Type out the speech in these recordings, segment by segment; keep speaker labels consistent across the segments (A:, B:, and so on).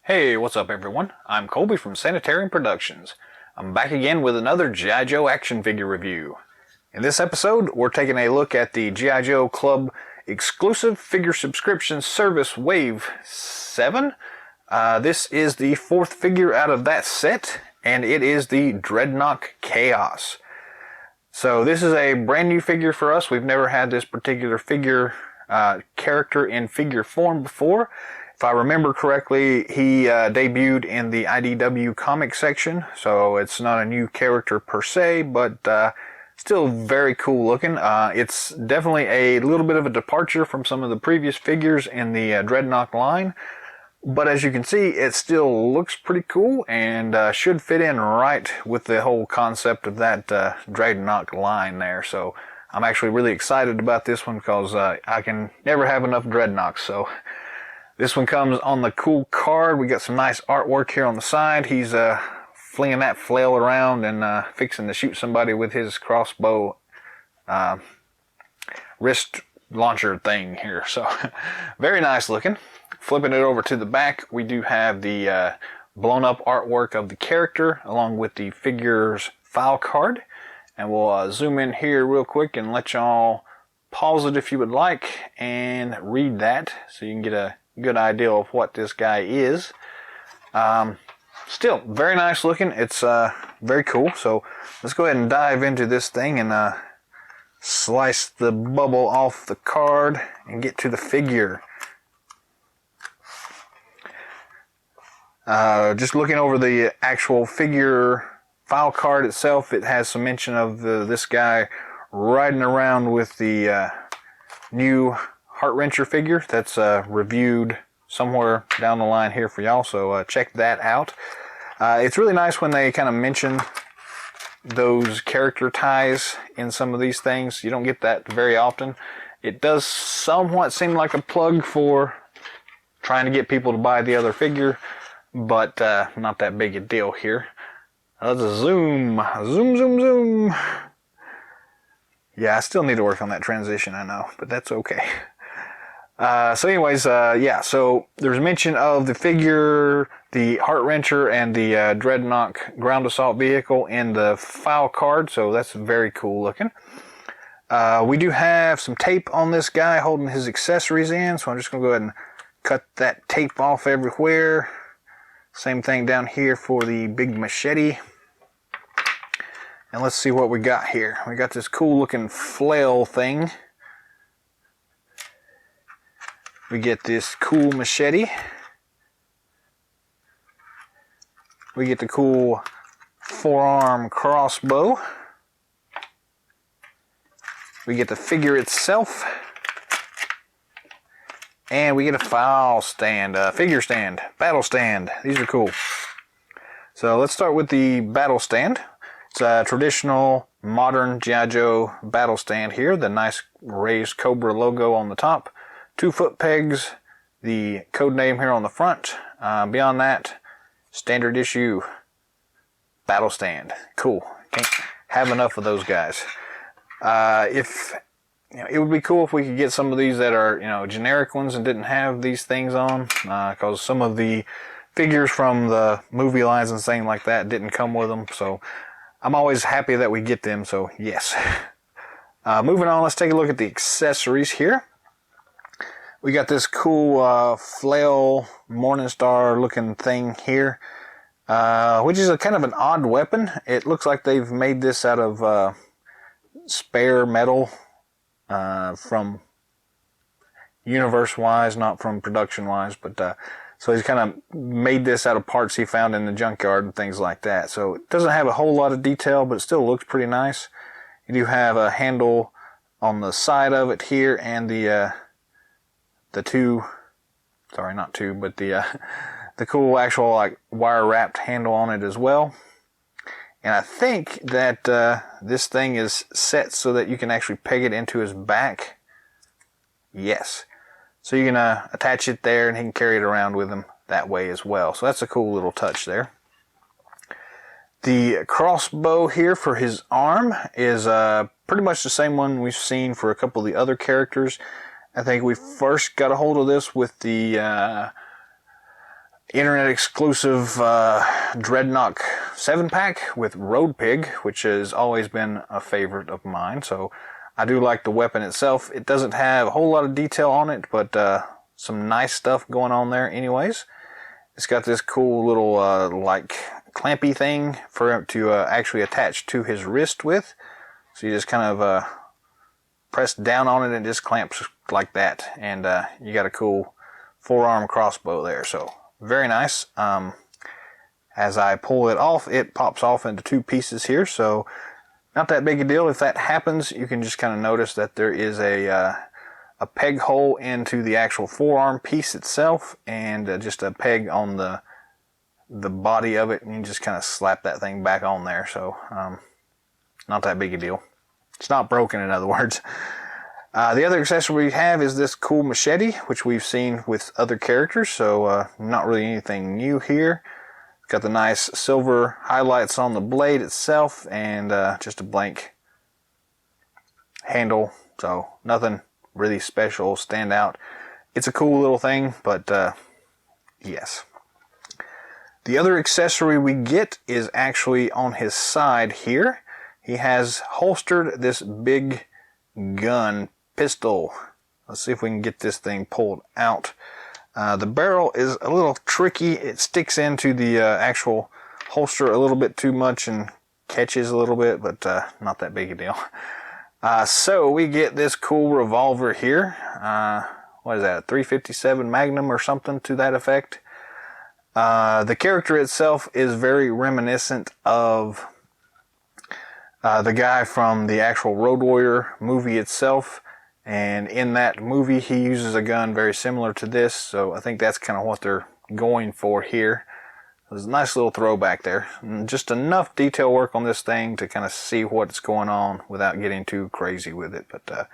A: Hey, what's up everyone? I'm Colby from Sanitarium Productions. I'm back again with another G.I. Joe action figure review. In this episode, we're taking a look at the G.I. Joe Club exclusive figure subscription service Wave 7. This is the fourth figure out of that set, and it is the Dreadnok Kaos. So this is a brand new figure for us. We've never had this particular figure character in figure form before. If I remember correctly, he debuted in the IDW comic section, so it's not a new character per se, but still very cool looking. It's definitely a little bit of a departure from some of the previous figures in the Dreadnok line, but as you can see, it still looks pretty cool and should fit in right with the whole concept of that Dreadnok line there. So I'm actually really excited about this one because I can never have enough Dreadnoks. So this one comes on the cool card. We got some nice artwork here on the side. He's flinging that flail around and fixing to shoot somebody with his crossbow wrist launcher thing here. So very nice looking. Flipping it over to the back, we do have the blown up artwork of the character along with the figure's file card. And we'll zoom in here real quick and let y'all pause it if you would like and read that so you can get a good idea of what this guy is. Still very nice looking. It's very cool. So let's go ahead and dive into this thing and slice the bubble off the card and get to the figure. Just looking over the actual figure file card itself, it has some mention of this guy riding around with the new Heart Wrencher figure that's reviewed somewhere down the line here for y'all, so check that out. It's really nice when they kind of mention those character ties in some of these things. You don't get that very often. It does somewhat seem like a plug for trying to get people to buy the other figure, but not that big a deal here. Let's zoom. Yeah, I still need to work on that transition, I know, but that's okay. So anyways, yeah, so there's mention of the figure, the Heart Wrencher, and the Dreadnok ground assault vehicle in the file card, so that's very cool looking. We do have some tape on this guy holding his accessories in, so I'm just going to go ahead and cut that tape off everywhere. Same thing down here for the big machete. And let's see what we got here. We got this cool looking flail thing. We get this cool machete. We get the cool forearm crossbow. We get the figure itself. And we get a file stand, figure stand, battle stand. These are cool. So let's start with the battle stand. It's a traditional modern G.I. Joe battle stand here. The nice raised Cobra logo on the top. 2-foot pegs, the code name here on the front. Beyond that, standard issue battle stand. Cool. Can't have enough of those guys. It would be cool if we could get some of these that are generic ones and didn't have these things on, because some of the figures from the movie lines and things like that didn't come with them. So I'm always happy that we get them. So yes. Moving on, let's take a look at the accessories here. We got this cool flail Morningstar looking thing here, which is a kind of an odd weapon. It looks like they've made this out of spare metal from universe-wise, not from production-wise, but so he's kind of made this out of parts he found in the junkyard and things like that. So it doesn't have a whole lot of detail, but it still looks pretty nice. You do have a handle on the side of it here, and the cool actual like wire wrapped handle on it as well. And I think that this thing is set so that you can actually peg it into his back. Yes. So you can attach it there and he can carry it around with him that way as well. So that's a cool little touch there. The crossbow here for his arm is pretty much the same one we've seen for a couple of the other characters. I think we first got a hold of this with the internet exclusive Dreadnok 7-pack with Road Pig, which has always been a favorite of mine. So I do like the weapon itself. It doesn't have a whole lot of detail on it, but some nice stuff going on there anyways. It's got this cool little like clampy thing for him to actually attach to his wrist with. So you just kind of press down on it and it just clamps like that. And you got a cool forearm crossbow there. So very nice. As I pull it off, it pops off into two pieces here. So not that big a deal. If that happens, you can just kind of notice that there is a peg hole into the actual forearm piece itself, and just a peg on the body of it, and you just kind of slap that thing back on there. So not that big a deal. It's not broken, in other words. The other accessory we have is this cool machete, which we've seen with other characters, so not really anything new here. It's got the nice silver highlights on the blade itself, and just a blank handle, so nothing really special, stand out. It's a cool little thing, but yes. The other accessory we get is actually on his side here. He has holstered this big gun pistol. Let's see if we can get this thing pulled out. The barrel is a little tricky. It sticks into the actual holster a little bit too much and catches a little bit, but not that big a deal. So we get this cool revolver here. What is that, a 357 Magnum or something to that effect? The character itself is very reminiscent of the guy from the actual Road Warrior movie itself. And in that movie, he uses a gun very similar to this. So I think that's kind of what they're going for here. There's a nice little throwback there. And just enough detail work on this thing to kind of see what's going on without getting too crazy with it. But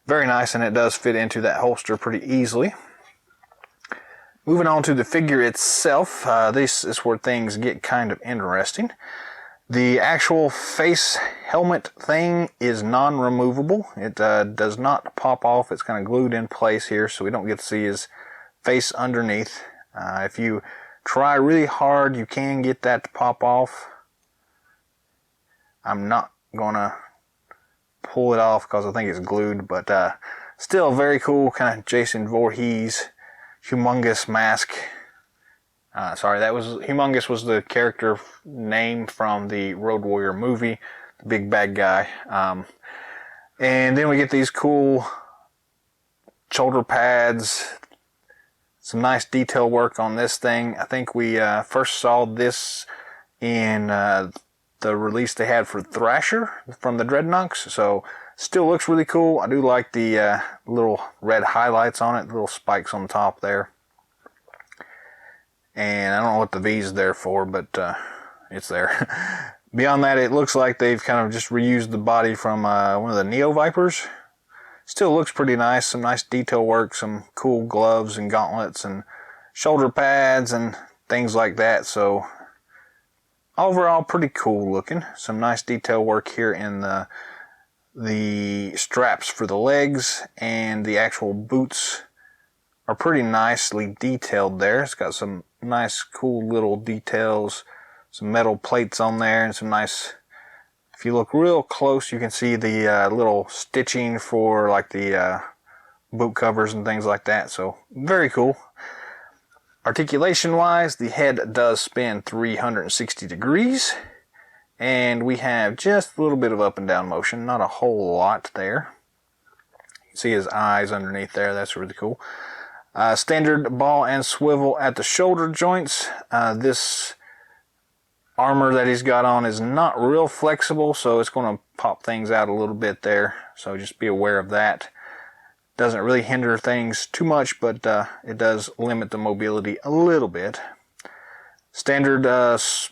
A: very nice, and it does fit into that holster pretty easily. Moving on to the figure itself, this is where things get kind of interesting. The actual face helmet thing is non-removable. It does not pop off. It's kind of glued in place here, so we don't get to see his face underneath. If you try really hard, you can get that to pop off. I'm not gonna pull it off because I think it's glued, but still very cool, kind of Jason Voorhees humongous mask. Sorry, that was Humongous was the character name from the Road Warrior movie, the big bad guy. And then we get these cool shoulder pads, some nice detail work on this thing. I think we first saw this in the release they had for Thrasher from the Dreadnoks, so still looks really cool. I do like the little red highlights on it, little spikes on the top there. And I don't know what the V is there for, but it's there. Beyond that, it looks like they've kind of just reused the body from one of the Neo Vipers. Still looks pretty nice. Some nice detail work, some cool gloves and gauntlets and shoulder pads and things like that. So overall, pretty cool looking. Some nice detail work here in the straps for the legs, and the actual boots are pretty nicely detailed there. It's got some nice cool little details, some metal plates on there, and some nice, if you look real close, you can see the little stitching for like the boot covers and things like that. So very cool. Articulation wise, the head does spin 360 degrees, and we have just a little bit of up and down motion, not a whole lot there. You can see his eyes underneath there. That's really cool. Standard ball and swivel at the shoulder joints. This armor that he's got on is not real flexible, so it's going to pop things out a little bit there. So just be aware of that. Doesn't really hinder things too much, but it does limit the mobility a little bit. Standard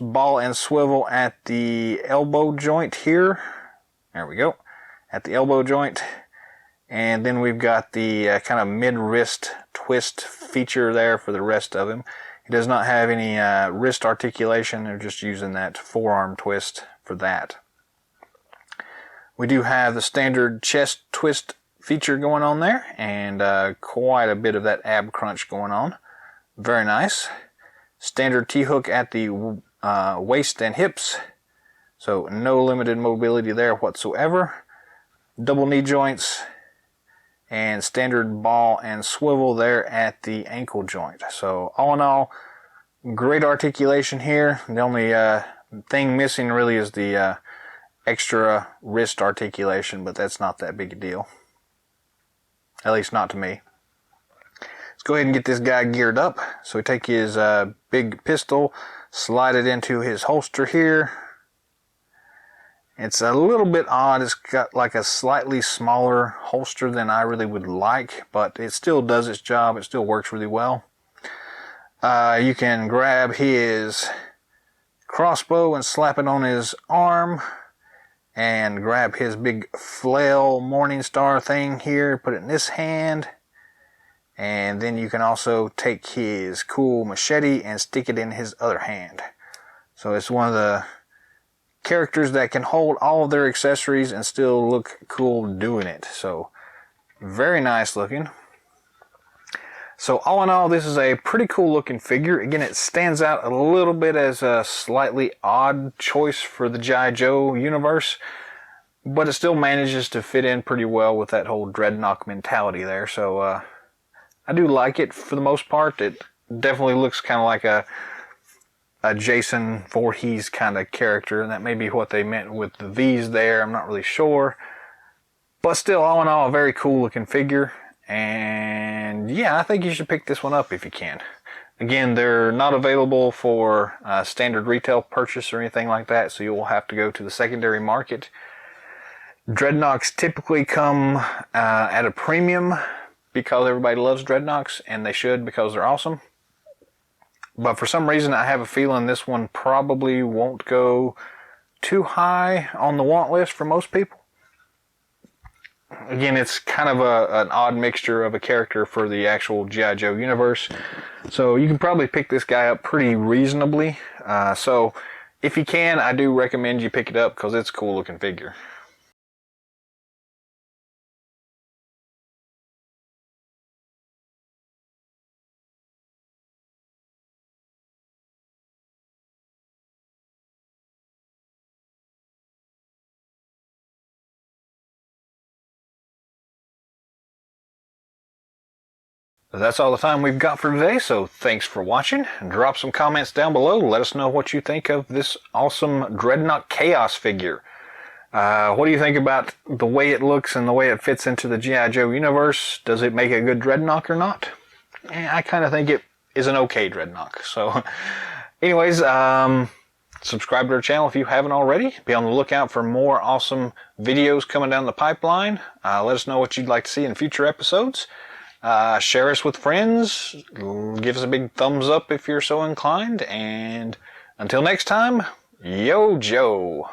A: ball and swivel at the elbow joint here. There we go. At the elbow joint. And then we've got the kind of mid-wrist twist feature there for the rest of him. He does not have any wrist articulation. They're just using that forearm twist for that. We do have the standard chest twist feature going on there, and quite a bit of that ab crunch going on. Very nice. standard T-hook at the waist and hips, so no limited mobility there whatsoever. Double knee joints, and standard ball and swivel there at the ankle joint. So all in all, great articulation here. The only thing missing really is the extra wrist articulation, but that's not that big a deal. At least not to me. Let's go ahead and get this guy geared up. So we take his big pistol, slide it into his holster here. It's a little bit odd. It's got like a slightly smaller holster than I really would like, but it still does its job. It still works really well. You can grab his crossbow and slap it on his arm, and grab his big flail morning star thing here, put it in this hand, and then you can also take his cool machete and stick it in his other hand. So it's one of the characters that can hold all of their accessories and still look cool doing it. So very nice looking. So all in all, this is a pretty cool looking figure. Again, it stands out a little bit as a slightly odd choice for the G.I. Joe universe, but it still manages to fit in pretty well with that whole Dreadnok mentality there. So I do like it for the most part. It definitely looks kind of like a Jason Voorhees kind of character, and that may be what they meant with the V's there. I'm not really sure, but still, all in all, a very cool looking figure. And yeah, I think you should pick this one up if you can. Again, they're not available for standard retail purchase or anything like that, so you will have to go to the secondary market. Dreadnoks typically come at a premium because everybody loves Dreadnoks, and they should, because they're awesome. But for some reason, I have a feeling this one probably won't go too high on the want list for most people. Again, it's kind of an odd mixture of a character for the actual G.I. Joe universe. So you can probably pick this guy up pretty reasonably. So if you can, I do recommend you pick it up because it's a cool looking figure. That's all the time we've got for today, so thanks for watching. Drop some comments down below. Let us know what you think of this awesome Dreadnok Kaos figure. What do you think about the way it looks and the way it fits into the G.I. Joe universe? Does it make a good Dreadnok or not? I kind of think it is an okay Dreadnok. So anyways, subscribe to our channel if you haven't already. Be on the lookout for more awesome videos coming down the pipeline. Let us know what you'd like to see in future episodes. Share us with friends, give us a big thumbs up if you're so inclined, and until next time, Yo Joe!